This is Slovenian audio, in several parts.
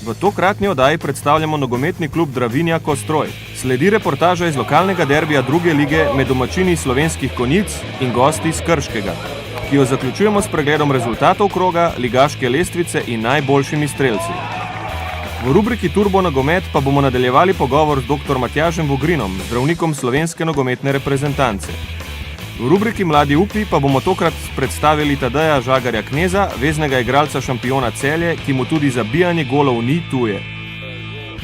V tokratni oddaji predstavljamo nogometni klub Dravinja Kostroj. Sledi reportaža iz lokalnega derbija druge lige med domačini Slovenskih Konjic in gosti iz Krškega, ki jo zaključujemo s pregledom rezultatov kroga, ligaške lestvice in najboljšimi strelci. V rubriki Turbo nogomet pa bomo nadaljevali pogovor z dr. Matjažem Vogrinom, zdravnikom slovenske nogometne reprezentance. V rubriki Mladi upi pa bomo tokrat predstavili Tadeja Žagarja Kneza, veznega igralca šampiona Celje, ki mu tudi zabijanje golov ni tuje.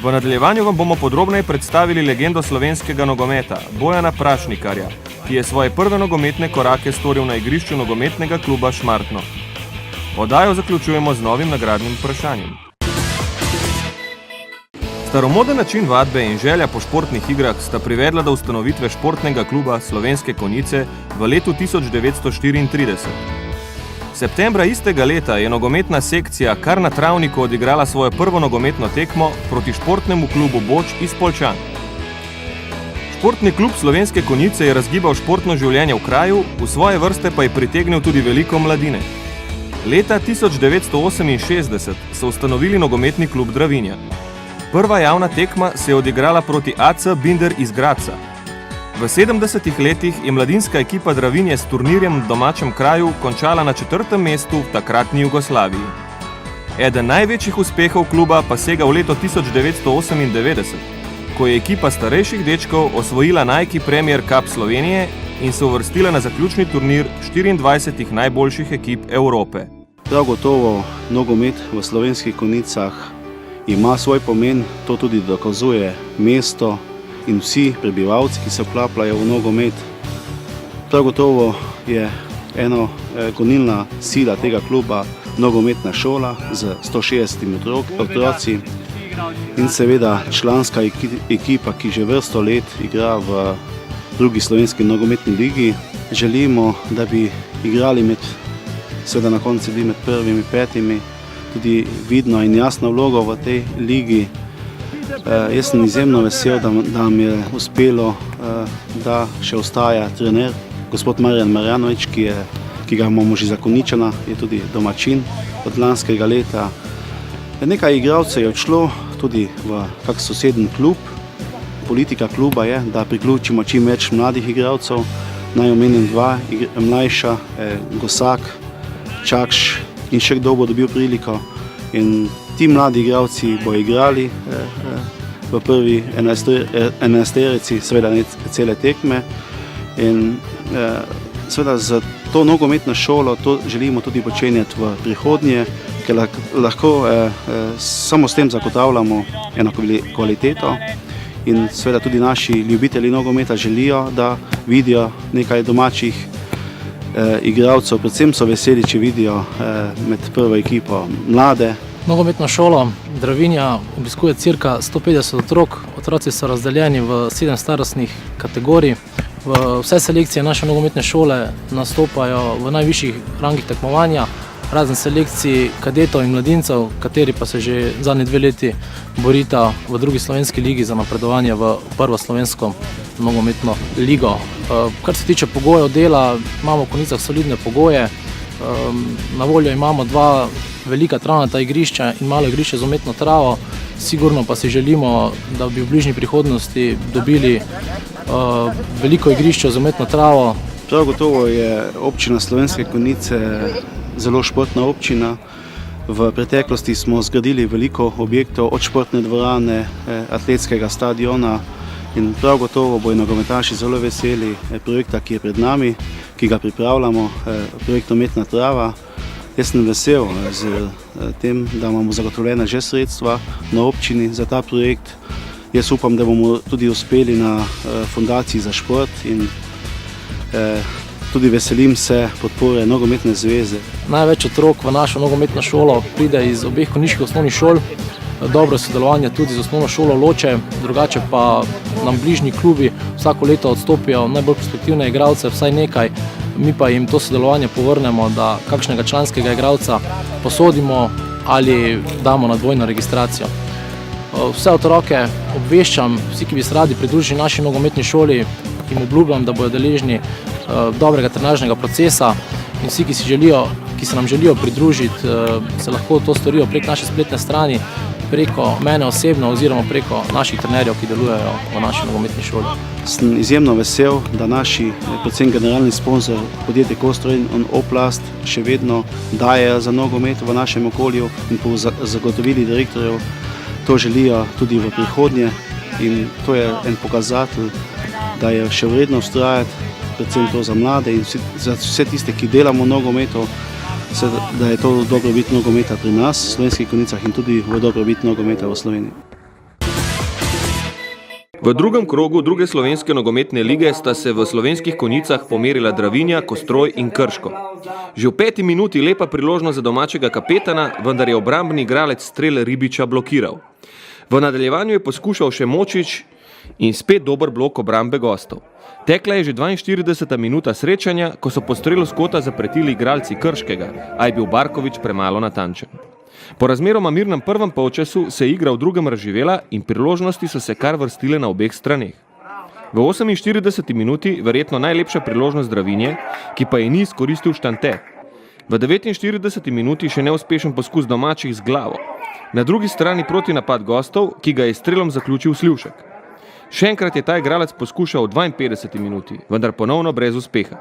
V nadaljevanju vam bomo podrobneje predstavili legendo slovenskega nogometa, Bojana Prašnikarja, ki je svoje prve nogometne korake storil na igrišču nogometnega kluba Šmartno. Oddajo zaključujemo z novim nagradnim vprašanjem. Staromoden način vadbe in želja po športnih igrah sta privedla do ustanovitve športnega kluba Slovenske Konjice v letu 1934. Septembra istega leta je nogometna sekcija kar na travniku odigrala svojo prvo nogometno tekmo proti športnemu klubu Boč iz Poljčan. Športni klub Slovenske Konjice je razgibal športno življenje v kraju, v svoje vrste pa je pritegnil tudi veliko mladine. Leta 1968 so ustanovili nogometni klub Dravinja. Prva javna tekma se je odigrala proti AC Binder iz Gradca. V 70-ih letih je mladinska ekipa Dravinje s turnirjem v domačem kraju končala na 4. mestu v takratni Jugoslaviji. Eden največjih uspehov kluba pa sega v leto 1998, ko je ekipa starejših dečkov osvojila Nike Premier Cup Slovenije in se uvrstila na zaključni turnir 24 najboljših ekip Evrope. Prav gotovo nogomet v Slovenskih Konjicah ima svoj pomen, to tudi dokazuje mesto in vsi prebivalci, ki se vklapljajo v nogomet. Prav gotovo je ena gonilna sila tega kluba nogometna šola z 160 otroci in seveda članska ekipa, ki že vrsto let igra v drugi slovenski nogometni ligi. Želimo, da bi igrali seveda na koncu med prvimi petimi, tudi vidno in jasno vlogo v tej ligi. Jaz sem izjemno vesel, da nam je uspelo, da še ostaja trener, gospod Marjan Marjanovič, ki ga imamo že za Konjičana, je tudi domačin od lanskega leta. Nekaj igralcev je odšlo tudi v kak soseden klub. Politika kluba je, da priključimo čim več mladih igralcev. Naj omenim dva mlajša, Gosak, Čakš in še kdo bo dobil priliko. In ti mladi igralci bo igrali v prvi 11-terici, seveda ne cele tekme. In seveda za to nogometno šolo to želimo tudi počenjati v prihodnje, ker lahko samo s tem zagotavljamo eno kvaliteto. In seveda tudi naši ljubitelji nogometa želijo, da vidijo nekaj domačih igralcev, predvsem so veseli, če vidijo med prvo ekipo mlade. Nogometno šolo Dravinja obiskuje cirka 150 otrok. Otroci so razdeljeni v 7 starostnih kategorij. Vse selekcije naše nogometne šole nastopajo v najvišjih rangih tekmovanja, razen selekcij kadetov in mladincev, kateri pa se že zadnji 2 leti borita v drugi slovenski ligi za napredovanje v prvo slovensko nogometno ligo. Kar se tiče pogojev dela, imamo v Konjicah solidne pogoje. Na voljo imamo 2 velika travnata igrišča in malo igrišče z umetno travo. Sigurno pa si želimo, da bi v bližnji prihodnosti dobili veliko igrišče z umetno travo. Prav gotovo je občina Slovenske Konjice zelo športna občina. V preteklosti smo zgradili veliko objektov, od športne dvorane, atletskega stadiona, in prav gotovo bodo nogometaši zelo veseli projekta, ki je pred nami, ki ga pripravljamo, projekt Umetna trava. Jaz sem vesel z tem, da imamo zagotovljena že sredstva na občini za ta projekt. Jaz upam, da bomo tudi uspeli na Fundaciji za šport in tudi veselim se podpore Nogometne zveze. Največ otrok v našo nogometno šolo pride iz obeh konjiških osnovnih šol. Dobro sodelovanje tudi z osnovno šolo Loče, drugače pa nam bližnji klubi vsako leto odstopijo najbolj perspektivne igralce, vsaj nekaj. Mi pa jim to sodelovanje povrnemo, da kakšnega članskega igralca posodimo ali damo na dvojno registracijo. Vse otroke obveščam, vsi, ki bi se radi pridružili naši nogometni šoli, jim obljubljam, da bodo deležni dobrega trenažnega procesa, in vsi, ki se nam želijo pridružiti, se lahko to storijo prek naše spletne strani preko mene osebno oziroma preko naših trenerjev, ki delujejo v naši nogometni šoli. Sem izjemno vesel, da naši, predvsem generalni sponzor podjetje Kostroj in Oplast še vedno dajejo za nogomet v našem okolju in po zagotovili direktorjev to želijo tudi v prihodnje. In to je en pokazatelj, da je še vredno vztrajati, predvsem to za mlade in za vse tiste, ki delamo v nogometu, da je to dobrobit nogometa pri nas, v Slovenskih Konjicah in tudi v dobrobit nogometa v Sloveniji. V drugem krogu druge slovenske nogometne lige sta se v Slovenskih Konjicah pomerila Dravinja, Kostroj in Krško. Že v 5. minuti lepa priložnost za domačega kapetana, vendar je obrambni igralec strel Ribiča blokiral. V nadaljevanju je poskušal še Močič in spet dober blok obrambe gostov. Tekla je že 42. minuta srečanja, ko so po strelu s kota zapretili igralci Krškega, a je bil Barkovič premalo natančen. Po razmeroma mirnem prvem polčasu se je igra v drugem razživela in priložnosti so se kar vrstile na obeh straneh. V 48. minuti verjetno najlepša priložnost Dravinje, ki pa je ni izkoristil Štante. V 49. minuti še neuspešen poskus domačih z glavo. Na drugi strani protinapad gostov, ki ga je strelom zaključil Slivšek. Še enkrat je ta igralec poskušal v 52. minuti, vendar ponovno brez uspeha.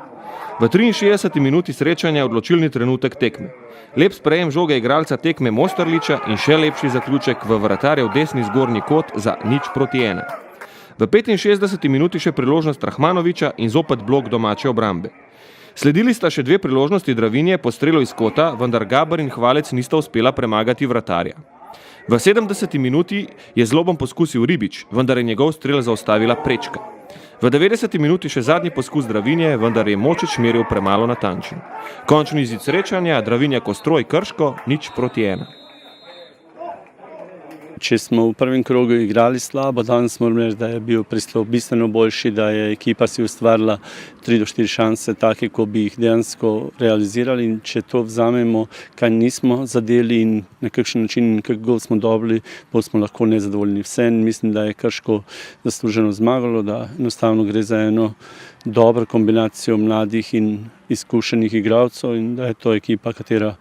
V 63. minuti srečanja je odločilni trenutek tekme. Lep sprejem žoge igralca tekme Mostarliča in še lepši zaključek v vratarjev desni zgornji kot za 0:1. V 65. minuti še priložnost Rahmanoviča in zopet blok domače obrambe. Sledili sta še 2 priložnosti Dravinje po strelu iz kota, vendar Gaber in Hvalec nista uspela premagati vratarja. V 70. minuti je z lobom poskusil Ribič, vendar je njegov strel zaustavila Prečka. V 90. minuti še zadnji poskus Dravinje, vendar je Močič meril premalo natančen. Končni izid srečanja, Dravinja Kostroj Krško, 0:1. Če smo v prvem krogu igrali slabo, danes moram reči, da je bil pristop bistveno boljši, da je ekipa si ustvarila 3 do 4 šanse, take, ko bi jih dejansko realizirali. In če to vzamemo, kaj nismo zadeli in na kakšen način, kak gol smo dobili, bolj smo lahko nezadovoljni. Vseeno mislim, da je Krško zasluženo zmagalo, da enostavno gre za eno dobro kombinacijo mladih in izkušenih igralcev in da je to ekipa, katera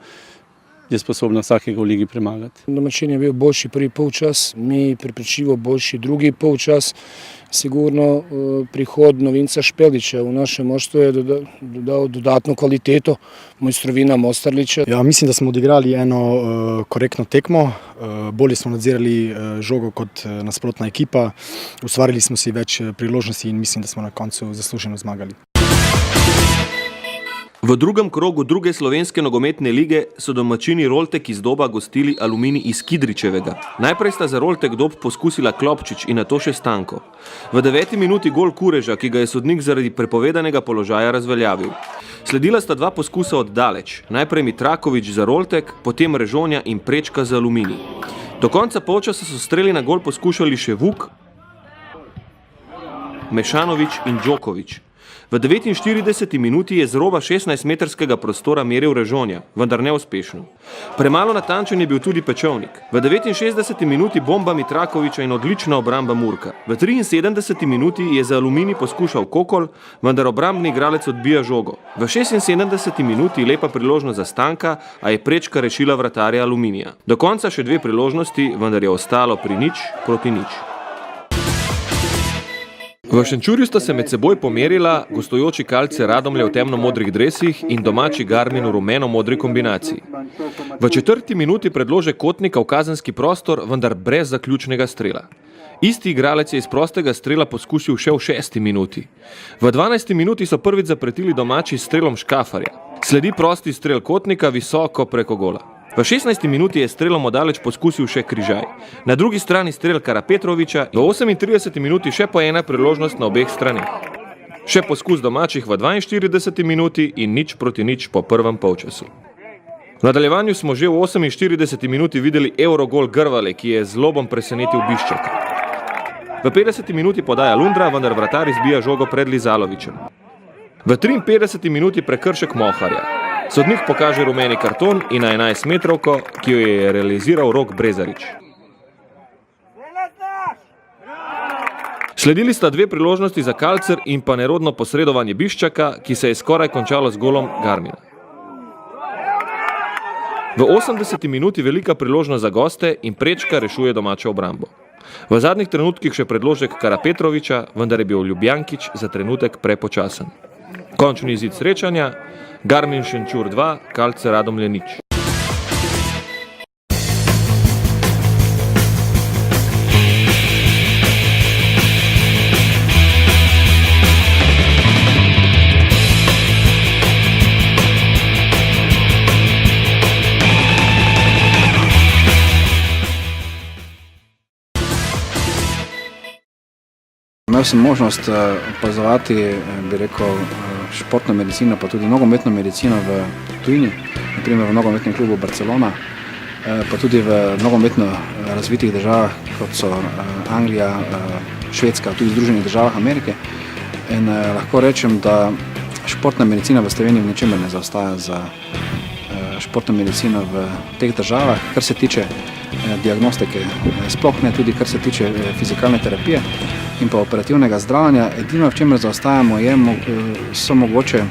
je sposobna vsakega v ligi premagati. Domačin je bil boljši prvi polčas, mi prepričljivo boljši drugi polčas. Sigurno prihod novinca Špelića v našem moštvu je dodal dodatno kvaliteto mojstrovina Mostarliča. Ja, mislim, da smo odigrali eno korektno tekmo, bolje smo nadzirali žogo kot nasprotna ekipa, ustvarili smo si več priložnosti in mislim, da smo na koncu zasluženo zmagali. V drugem krogu druge slovenske nogometne lige so domačini Roltek iz Doba gostili Aluminij iz Kidričevega. Najprej sta za Roltek Dob poskusila Klopčič in nato še Stanko. V 9. minuti gol Kureža, ki ga je sodnik zaradi prepovedanega položaja razveljavil. Sledila sta 2 poskusa od daleč. Najprej Mitrakovič za Roltek, potem Režonja in Prečka za Aluminij. Do konca polčasa so streli na gol poskušali še Vuk, Mešanovič in Đoković. V 49. minuti je z roba 16-metrskega prostora meril Režonja, vendar neuspešno. Premalo natančen je bil tudi Pečovnik. V 69. minuti bomba Mitrakoviča in odlična obramba Murka. V 73. minuti je za Aluminij poskušal Kokol, vendar obrambni igralec odbija žogo. V 76. minuti lepa priložnost za Stanka, a je Prečka rešila vratarja Aluminija. Do konca še 2 priložnosti, vendar je ostalo pri 0:0. V Šenčurju sta se med seboj pomerila gostujoči Kalce Radomlje v temno-modrih dresih in domači Garmin v rumeno-modri kombinaciji. V 4. minuti predlože Kotnika v kazenski prostor, vendar brez zaključnega strela. Isti igralec je iz prostega strela poskusil še v 6. minuti. V 12. minuti so prvič zapretili domači s strelom Škafarja. Sledi prosti strel Kotnika visoko preko gola. V 16. minuti je strelom odaleč poskusil še Križaj. Na drugi strani strel Karapetroviča, v 38. minuti še po ena priložnost na obeh straneh. Še poskus domačih v 42. minuti in 0:0 po prvem polčasu. V nadaljevanju smo že v 48. minuti videli Eurogol Grvale, ki je z lobom presenetil Biščaka. V 50. minuti podaja Lundra, vendar vratar izbija žogo pred Lizalovićem. V 53. minuti prekršek Moharja. Sodnik pokaže rumeni karton in na 11-metrovko, ki jo je realiziral Rok Brezarič. Sledili sta 2 priložnosti za Kalcer in pa nerodno posredovanje Biščaka, ki se je skoraj končalo z golom Garmina. V 80. minuti velika priložnost za goste in prečka rešuje domačo obrambo. V zadnjih trenutkih še predložek Karapetroviča, vendar je bil Ljubljankić za trenutek prepočasen. Končni izid srečanja: Garmin Šenčur 2, Kalce Radomlje 0. Imel sem možnost opazovati, bi rekel, športno medicino, pa tudi nogometno medicino v tujini, naprimer v nogometnem klubu Barcelona, pa tudi v nogometno razvitih državah, kot so Anglija, Švedska, tudi Združenih državah Amerike. In lahko rečem, da športna medicina v Sloveniji v ničemer ne zaostaja za športno medicino v teh državah, kar se tiče diagnostike, sploh ne tudi kar se tiče fizikalne terapije in pa operativnega zdravljenja. Edino, v čemer zaostajamo, so mogoče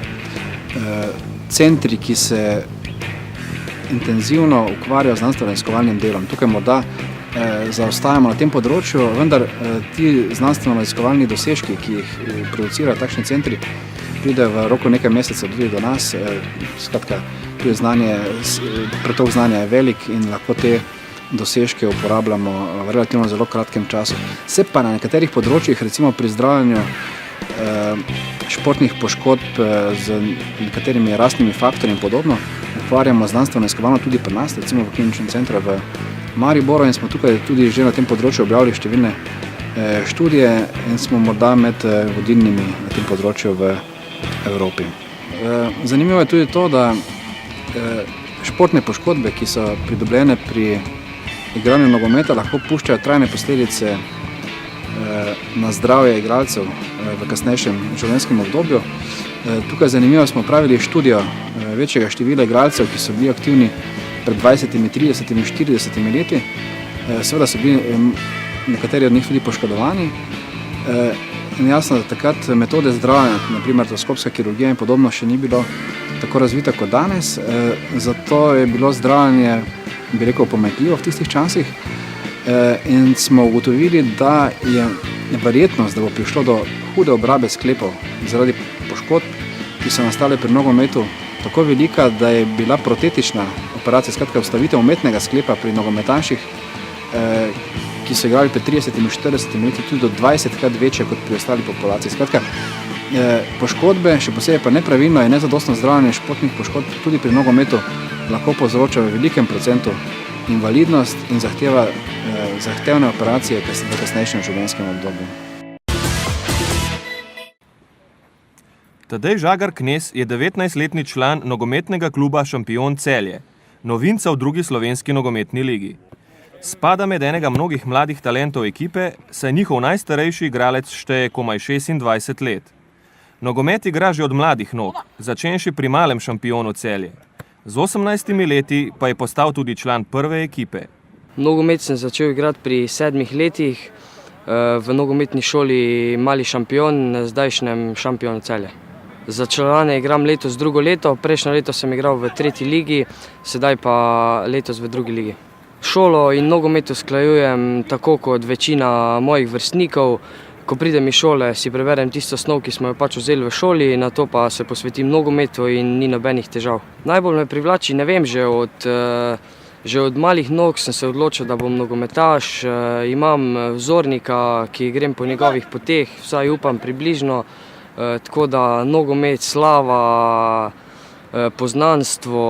centri, ki se intenzivno ukvarjajo z znanstveno-raziskovalnim delom. Tukaj morda zaostajamo na tem področju, vendar ti znanstveno-raziskovalni dosežki, ki jih producirajo takšni centri, pridejo v roku nekaj mesecev tudi do nas. Skratka, tu je pretok znanja je velik in lahko te dosežke uporabljamo v relativno zelo kratkem času. Se pa na nekaterih področjih, recimo pri zdravljenju športnih poškodb z nekaterimi rastnimi faktorji in podobno, ukvarjamo znanstveno-raziskovalno tudi pri nas, recimo v kliničnem centru v Mariboru, in smo tukaj tudi že na tem področju objavili številne študije in smo morda med vodilnimi na tem področju v Evropi. Zanimivo je tudi to, da športne poškodbe, ki so pridobljene pri igranju nogometa, lahko puščajo trajne posledice na zdravje igralcev v kasnejšem življenjskem obdobju. Tukaj zanimivo smo pravili študijo večjega števila igralcev, ki so bili aktivni pred 20, 30, 40 leti. Seveda so bili nekateri od njih tudi poškodovani. In jasno, da takrat metode zdravljenja, naprimer artroskopska kirurgija in podobno, še ni bilo tako razvita kot danes. Zato je bilo zdravljenje, bi rekel, pomanjkljivo v tistih časih. In smo ugotovili, da je verjetnost, da bo prišlo do hude obrabe sklepov zaradi poškodb, ki so nastale pri nogometu, tako velika, da je bila protetična operacija, skratka vstavitev umetnega sklepa pri nogometaših, ki so igrali pred 30 in 40 leti, tudi do 20krat večja kot pri ostali populaciji. Skratka, poškodbe, še posebej pa nepravilno in nezadostno zdravljenje športnih poškodb tudi pri nogometu lahko povzroča v velikem procentu invalidnost in zahtevne operacije v kasnejšem življenjskem obdobju. Tadej Žagar Knez je 19-letni član nogometnega kluba Šampion Celje, novinca v drugi slovenski nogometni ligi. Spada med enega mnogih mladih talentov ekipe, saj njihov najstarejši igralec šteje komaj 26 let. Nogomet igra že od mladih nog, začenši pri malem Šampionu Celje. Z 18 leti pa je postal tudi član prve ekipe. Nogomet sem začel igrati pri 7 letih v nogometni šoli Mali Šampion, zdajšnjem Šampionu Celje. Za člane igram letos drugo leto, prejšnjo leto sem igral v 3. ligi, sedaj pa letos v 2. ligi. Šolo in nogomet usklajujem tako kot večina mojih vrstnikov. Ko pridem iz šole, si preberem tisto snov, ki smo jo pač vzeli v šoli, nato pa se posvetim nogometu in ni nobenih težav. Najbolj me privlači, ne vem, že od malih nog sem se odločil, da bom nogometaš. Imam vzornika, ki grem po njegovih poteh, vsaj upam približno, tako da nogomet, slava, poznanstvo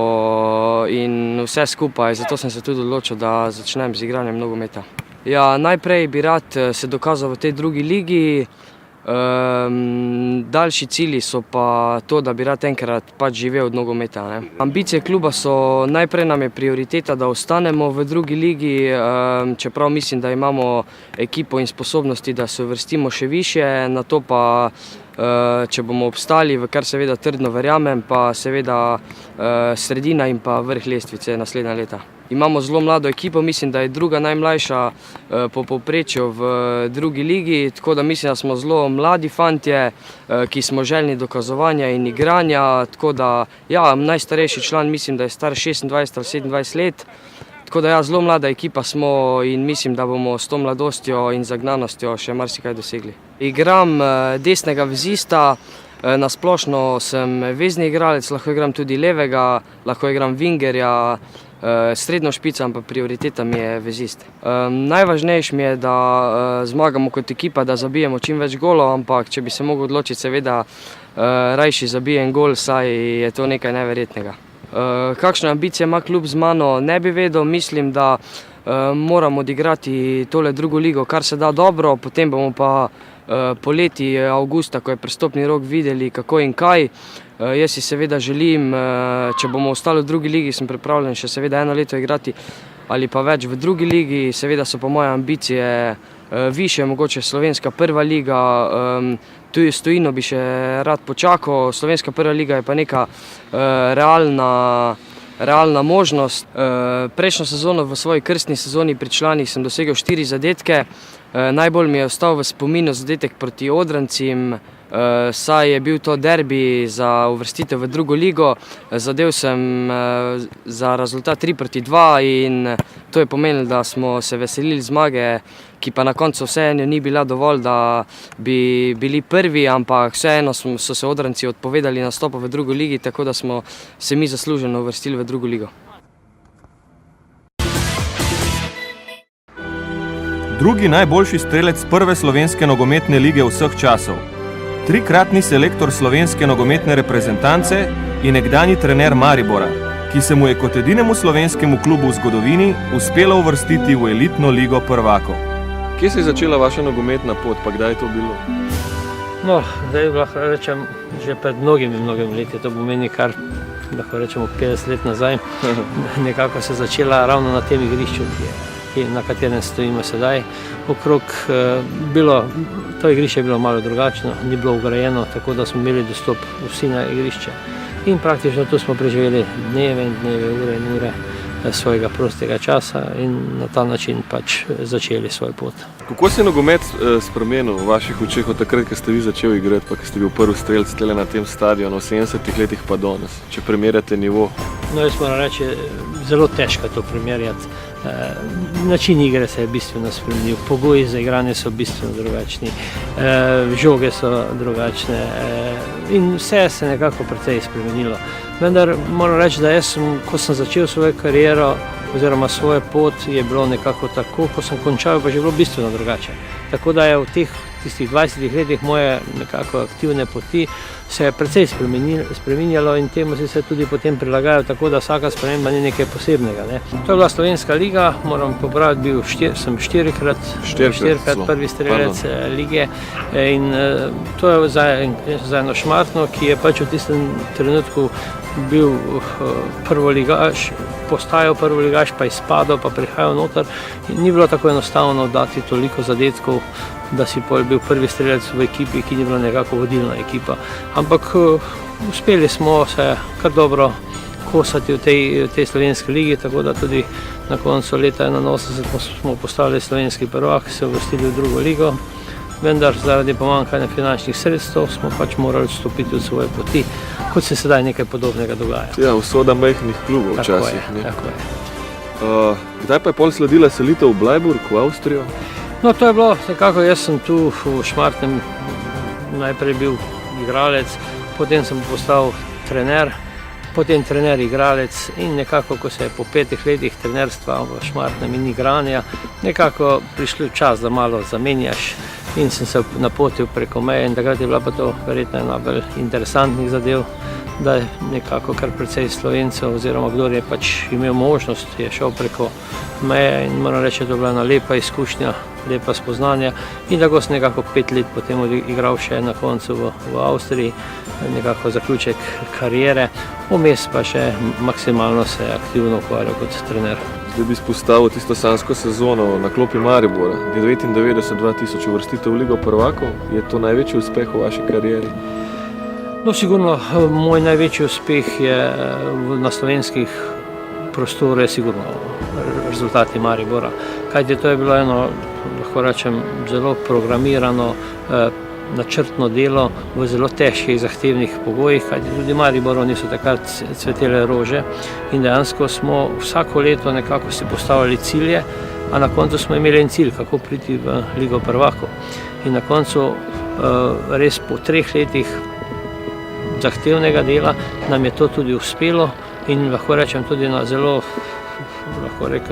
in vse skupaj, zato sem se tudi odločil, da začnem z igranjem nogometa. Ja, najprej bi rad se dokazal v tej 2. ligi, daljši cilji so pa to, da bi rad enkrat pač živel od nogometa. Ambicije kluba so, najprej nam je prioriteta, da ostanemo v 2. ligi, čeprav mislim, da imamo ekipo in sposobnosti, da se uvrstimo še više, nato pa, če bomo obstali, v kar seveda trdno verjamem, pa seveda sredina in pa vrh lestvice naslednja leta. Imamo zelo mlado ekipo, mislim, da je druga najmlajša po povprečju v drugi ligi, tako da mislim, da smo zelo mladi fantje, ki smo željni dokazovanja in igranja, tako da ja, najstarejši član mislim, da je star 26 ali 27 let, tako da ja, zelo mlada ekipa smo in mislim, da bomo s to mladostjo in zagnanostjo še marsikaj dosegli. Igram desnega vezista, na splošno sem vezni igralec, lahko igram tudi levega, lahko igram vingerja, srednjo špico, ampak prioriteta mi je vezist. Najvažnejše mi je, da zmagamo kot ekipa, da zabijemo čim več golov, ampak če bi se mogel odločiti, seveda rajši zabijem gol, saj je to nekaj neverjetnega. Kakšne ambicije ima klub z mano, ne bi vedel, mislim, da moramo odigrati tole drugo ligo, kar se da dobro, potem bomo pa poleti avgusta, ko je prestopni rok, videli kako in kaj. Jaz si seveda želim, če bomo ostali v drugi ligi, sem pripravljen še seveda 1 leto igrati ali pa več v drugi ligi, seveda so pa moje ambicije više, mogoče slovenska prva liga, tu s tujino bi še rad počakal, slovenska prva liga je pa neka realna možnost. Prejšnjo sezono v svoji krstni sezoni pri članih sem dosegel 4 zadetke, najbolj mi je ostal v spominu zadetek proti Odrancim, saj je bil to derbi za uvrstitev v drugo ligo, zadev sem za rezultat 3-2 in to je pomenilo, da smo se veselili zmage, ki pa na koncu vseeno ni bila dovolj, da bi bili prvi, ampak vseeno so se Odranci odpovedali nastopa v drugo ligi, tako da smo se mi zasluženo uvrstili v drugo ligo. Drugi najboljši strelec prve slovenske nogometne lige vseh časov. 3-kratni selektor slovenske nogometne reprezentance in nekdanji trener Maribora, ki se mu je kot edinemu slovenskemu klubu v zgodovini uspelo uvrstiti v elitno ligo prvakov. Kje se je začela vaša nogometna pot, pa kdaj je to bilo? No, zdaj lahko rečem, že pred mnogimi leti, to pomeni kar, lahko rečemo, 50 let nazaj, nekako se je začela ravno na tem igrišču, na katerem stojimo sedaj. Okrog to igrišče je bilo malo drugačno, ni bilo ugrajeno, tako da smo imeli dostop vsi na igrišče. In praktično tu smo preživeli dneve in dneve, ure in ure svojega prostega časa in na ta način pač začeli svoj pot. Kako se je nogomet spremenil v vaših očeh od takrat, ko ste vi začeli igrati, pa ko ste bil prvi strelec tele na tem stadionu v 70-ih letih pa danes, če primerjate nivo? No, jaz moram reči, zelo težko to primerjati. Način igre se je bistveno spremenil, pogoji za igranje so bistveno drugačni, žoge so drugačne in vse se je nekako precej spremenilo. Vendar moram reči, da jaz, ko sem začel svojo kariero oziroma svojo pot, je bilo nekako tako, ko sem končal, pa že bilo bistveno drugače. Tako da je v tistih 20 letih moje nekako aktivne poti se je precej spreminjalo in temu si se tudi potem prilagajal, tako da vsaka sprememba ni nekaj posebnega. To je bila Slovenska liga, moram popraviti, sem 4-krat prvi strelec lige in to je za eno Šmartno, ki je pač v tistem trenutku bil prvoligaš, postajal prvoligaš, pa izpadal, pa prihajal noter. Ni bilo tako enostavno dati toliko zadetkov, da si bil prvi strelec v ekipi, ki ni bila nekako vodilna ekipa. Ampak uspeli smo se kar dobro kosati v tej slovenski ligi, tako da tudi na koncu leta 1981 smo postali slovenski prvak, se uvrstili v drugo ligo. Vendar zaradi pomanjkanja finančnih sredstev smo pač morali odstopiti od svoje poti, kot se sedaj nekaj podobnega dogaja. Ja, usoda majhnih klubov včasih. Tako je. Kdaj pa je pol sledila selitev v Bleiburg, v Avstrijo? No, to je bilo nekako, jaz sem tu v Šmartnem najprej bil igralec, potem sem postal trener, potem trener igralec in nekako, ko se je po 5 letih trenerstva v Šmartnem in igranja, nekako prišel čas, da malo zamenjaš in sem se napotil preko meje in takrat je bila pa to verjetno ena bolj interesantnih zadev, da je nekako kar precej Slovencev oziroma kdor je pač imel možnost, je šel preko meje in moram reči, da je bila ena lepa izkušnja, lepa spoznanja in tako sem nekako 5 let potem igral še na koncu v Avstriji, nekako zaključek kariere, vmes pa še maksimalno se aktivno ukvarjal kot trener. Zdaj bi izpostavil tisto sanjsko sezono na klopi Maribora, 99-2000 uvrstitev v Ligo prvakov, je to največji uspeh v vaši karieri? No, sigurno moj največji uspeh je na slovenskih prostore sigurno rezultati Maribora. Kajti to je bilo eno, lahko rečem, zelo programirano, načrtno delo v zelo težkih, zahtevnih pogojih, kajti tudi Mariboru niso takrat cvetele rože in dejansko smo vsako leto nekako si postavljali cilje, a na koncu smo imeli en cilj, kako priti v Ligo prvakov. In na koncu res po 3 letih zahtevnega dela nam je to tudi uspelo in lahko rečem tudi na zelo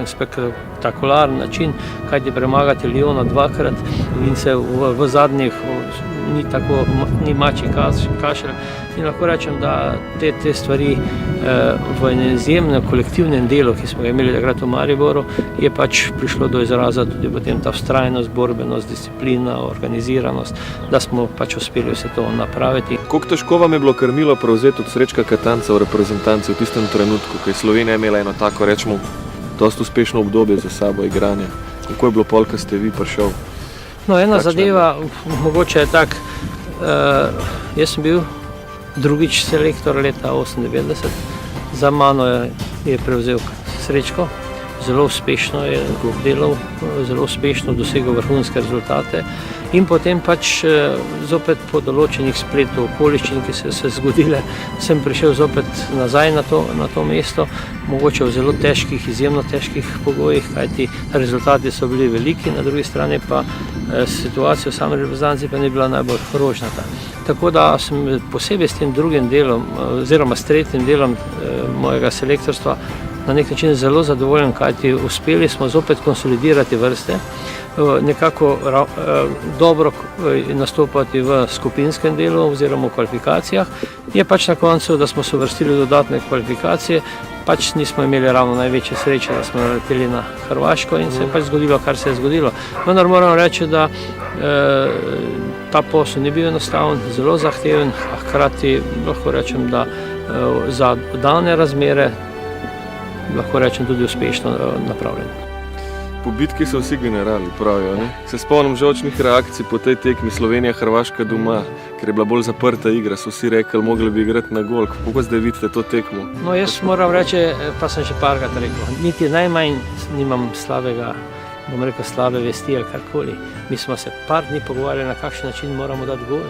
spektakularen način, kajti premagati Liona 2-krat in se v zadnjih ni mačji kašelj. In lahko rečem, da te stvari v enem izjemnem kolektivnem delu, ki smo ga imeli takrat v Mariboru, je pač prišlo do izraza tudi potem ta vztrajnost, borbenost, disciplina, organiziranost, da smo pač uspeli vse to napraviti. Koliko težko vam je bilo krmilo prevzeti od Srečka Katanca v reprezentanci v tistem trenutku, ko je Slovenija imela eno tako, rečemo, dosti uspešno obdobje za sabo igranja? Kako je bilo pol, ko ste vi prišel? No, ena zadeva, mogoče je tak, jaz sem bil drugič selektor leta 1998, za mano je prevzel Srečko, zelo uspešno je delal, zelo uspešno dosegel vrhunske rezultate in potem pač zopet po določenih spletov okoliščin, ki so se zgodile, sem prišel zopet nazaj na to mesto, mogoče v zelo težkih, izjemno težkih pogojih, kajti rezultati so bili veliki, na drugi strani pa situacija v sami reprezentanci pa ni bila najbolj rožnata. Tako da sem posebej s tem drugim delom, oziroma s tretjim delom mojega selektorstva na nek način zelo zadovoljen, kajti uspeli smo zopet konsolidirati vrste, nekako dobro nastopati v skupinskem delu oziroma v kvalifikacijah. Je pač na koncu, da smo se uvrstili v dodatne kvalifikacije, pač nismo imeli ravno največje sreče, da smo naleteli na Hrvaško in se je pač zgodilo, kar se je zgodilo. Vendar moram reči, da ta posel ni bil enostaven, zelo zahteven, a hkrati lahko rečem, da za dane razmere lahko rečem tudi uspešno napravljen. Po bitki so vsi generali, pravijo, ne? Se spomnim žolčnih reakcij po tej tekmi Slovenija-Hrvaška doma, ker je bila bolj zaprta igra, so vsi rekli, mogli bi igrati na gol. Kako zdaj vidite to tekmo? No, jaz moram reči, pa sem še parkrat rekel, niti najmanj nimam slabe vesti ali karkoli. Mi smo se par dni pogovarjali, na kakšen način moramo dati gol.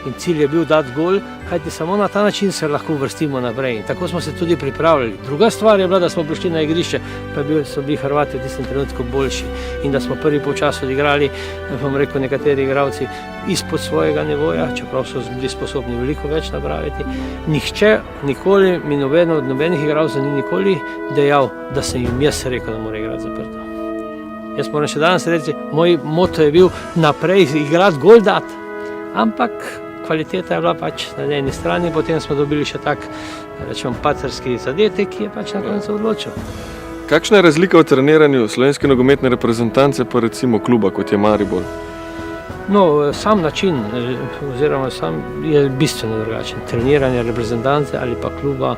In cilj je bil dati gol, kajti samo na ta način se lahko uvrstimo naprej. In tako smo se tudi pripravljali. Druga stvar je bila, da smo prišli na igrišče, pa so bili Hrvati v tistem trenutku boljši. In da smo prvi polčas odigrali, bom rekel, nekateri igralci izpod svojega nivoja, čeprav so bili sposobni veliko več napraviti. Nihče nikoli, mi nobenih igralcev ni nikoli dejal, da sem jim jaz rekel, da mora igrati zaprto. Jaz moram še danes reči, moj moto je bil naprej igrati, gol dati. Ampak kvaliteta je bila pač na eni strani, potem smo dobili še tak, rečemo, pacerski zadetek, ki je pač na koncu odločil. Kakšna je razlika v treniranju slovenske nogometne reprezentance pa recimo kluba, kot je Maribor? No, sam način, oziroma sam je bistveno drugačen. Treniranje reprezentance ali pa kluba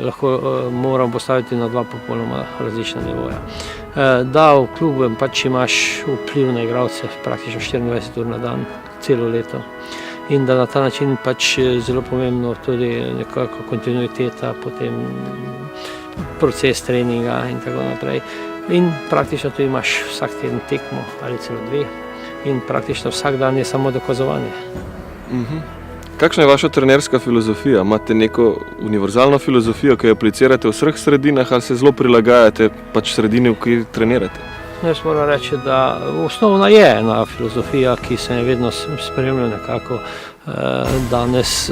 lahko moramo postaviti na dva popolnoma različna nivoja. Da, v klubu pač imaš vpliv na igralce praktično 24 ur na dan, celo leto. In da na ta način pač zelo pomembno tudi nekako kontinuiteta, potem proces treninga in tako naprej. In praktično tu imaš vsak teden tekmo ali celo 2 in praktično vsak dan je samo dokazovanje. Kakšna je vaša trenerska filozofija? Imate neko univerzalno filozofijo, ki jo aplicirate v vseh sredinah ali se zelo prilagajate pač sredini, v kateri trenirate? Jaz moram reči, da osnovna je ena filozofija, ki se je vedno spremljala nekako. Danes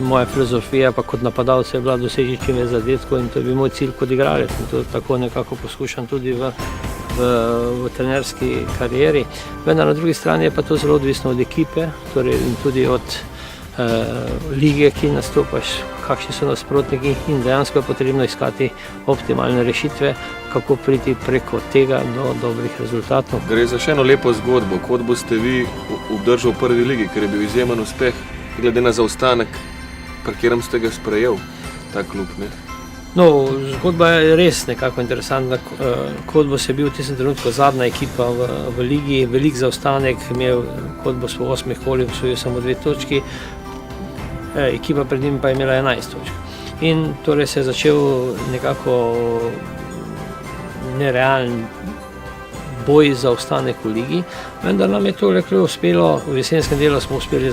moja filozofija pa kot napadalca je bila doseči čim več zadetkov in to je bil moj cilj kot igralec. In to tako nekako poskušam tudi v trenerski karieri. Vendar na drugi strani je pa to zelo odvisno od ekipe, torej in tudi od lige, ki nastopaš, kakšni so nasprotniki in dejansko je potrebno iskati optimalne rešitve, kako priti preko tega do dobrih rezultatov. Gre za še eno lepo zgodbo, kot boste vi obdržali v prvi ligi, ker je bil izjemen uspeh, glede na zaostanek, pri katerem ste ga sprejel, ta klub, ne? No, zgodba je res nekako interesantna. Kodbo se je bil v tistem trenutku zadnja ekipa v ligi, velik zaostanek, imel Kodbo v 8 kolih osvojil samo 2 točki, ekipa pred njim pa je imela 11 točk. in torej se je začel nekako nerealen boj za ostanek v ligi, vendar nam je to leklo uspelo, v jesenskem delu smo uspeli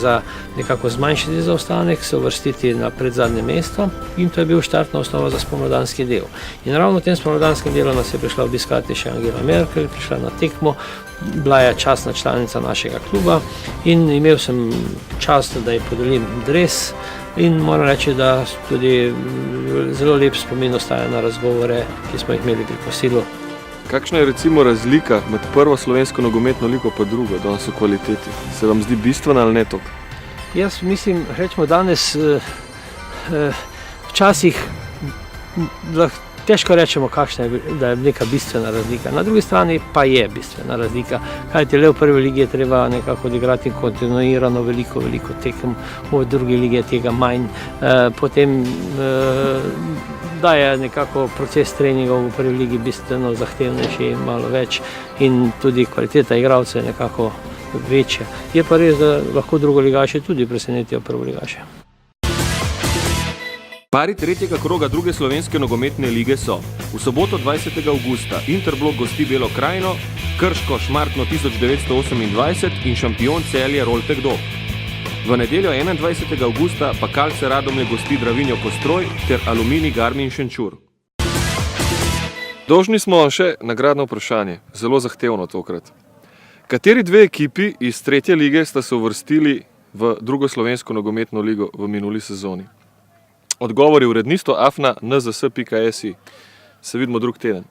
nekako zmanjšati zaostanek, se uvrstiti na predzadnje mesto in to je bil štartna osnova za spomladanski del. In ravno v tem spomladanskem delu nas je prišla obiskati še Angela Merkel, prišla na tekmo, bila je častna članica našega kluba in imel sem čast, da ji podelim dres in moram reči, da tudi zelo lep spomin ostaja na razgovore, ki smo jih imeli pri kosilu. Kakšna je recimo razlika med prvo slovensko nogometno ligo pa drugo, danes v kvaliteti? Se vam zdi bistvena ali ne to? Jaz mislim, rečemo danes, včasih težko rečemo, da je neka bistvena razlika. Na drugi strani pa je bistvena razlika. Kajti le v prvi ligi je treba nekako odigrati kontinuirano veliko tekem, v drugi ligi je tega manj. Potem da je nekako proces treningov v prvi ligi bistveno zahtevnejši, malo več in tudi kvaliteta igralcev je nekako večja. Je pa res, da lahko drugoligaši tudi presenetijo prvoligaše. Pari tretjega kroga druge slovenske nogometne lige so v soboto 20. avgusta Interblok gosti Belo Krajino, Krško Šmartno 1928 in šampion Celje Roltek Dob. V nedeljo 21. avgusta pa Kalce Radomlje gosti Dravinjo Kostroj ter Aluminij Garmin Šenčur. Dolžni smo še nagradno vprašanje, zelo zahtevno tokrat. Kateri dve ekipi iz tretje lige sta se uvrstili v drugo slovensko nogometno ligo v minuli sezoni? Odgovori uredništvo afna nzs.si. Se vidimo drug teden.